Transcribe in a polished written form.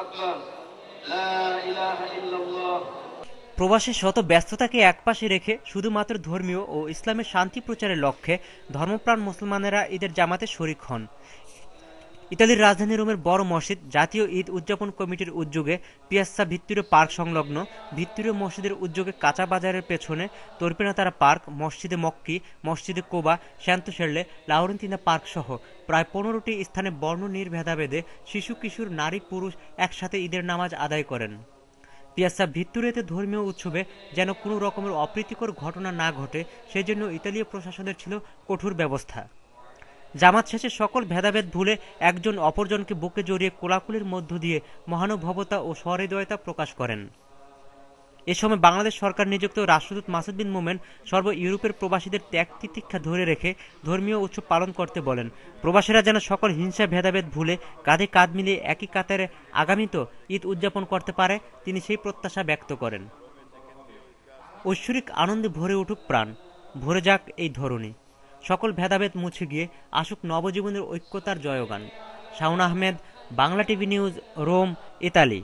আকবার, লা ইলাহা ইল্লাল্লাহ। প্রবাসের শত ব্যস্ততাকে একপাশে রেখে শুধুমাত্র ধর্মীয় ও ইসলামের শান্তি প্রচারের লক্ষ্যে ধর্মপ্রাণ মুসলমানেরা ঈদের জামাতে শরিক হন। ইতালির রাজধানী রোমের বড় মসজিদ জাতীয় ঈদ উদযাপন কমিটির উদ্যোগে পিয়াজ্জা ভিত্তিরো পার্ক সংলগ্ন ভিত্তিরো মসজিদের উদ্যোগে কাঁচা বাজারের পেছনে তর্পিনাতারা পার্ক, মসজিদে মক্কি, মসজিদে কোবা, স্যান্তো শেরলে, লাউরেন্তিনা পার্ক সহ প্রায় ১৫টি স্থানে বর্ণ নির্ভেদাভেদে শিশু কিশোর নারী পুরুষ একসাথে ঈদের নামাজ আদায় করেন। পিয়াজ্জা ভিত্তুরিয়াতে ধর্মীয় উৎসবে যেন কোনো রকমের অপ্রীতিকর ঘটনা না ঘটে সেজন্য ইতালীয় প্রশাসনের ছিল কঠোর ব্যবস্থা। জামাত শেষে সকল ভেদাভেদ ভুলে একজন অপরজনকে বুকে জড়িয়ে কোলাকুলির মধ্য দিয়ে মহানুভবতা ও সহৃদয়তা প্রকাশ করেন। এ সময় বাংলাদেশ সরকার নিযুক্ত রাষ্ট্রদূত মাসুদ বিন মোমেন সর্ব ইউরোপের প্রবাসীদের ত্যাগ তিতিক্ষা ধরে রেখে ধর্মীয় উৎসব পালন করতে বলেন। প্রবাসীরা যেন সকল হিংসা ভেদাভেদ ভুলে কাঁধে কাঁধ মিলিয়ে একই কাতারে আগামীতেও ঈদ উদযাপন করতে পারে তিনি সেই প্রত্যাশা ব্যক্ত করেন। ঐশ্বরিক আনন্দে ভরে উঠুক প্রাণ, ভরে যাক এই ধরনী, সকল ভেদাভেদ মুছে গিয়ে আসুক নবজীবনের ঐক্যতার জয়গান। Shaon Ahmed, Bangla TV news, Rome, Italy.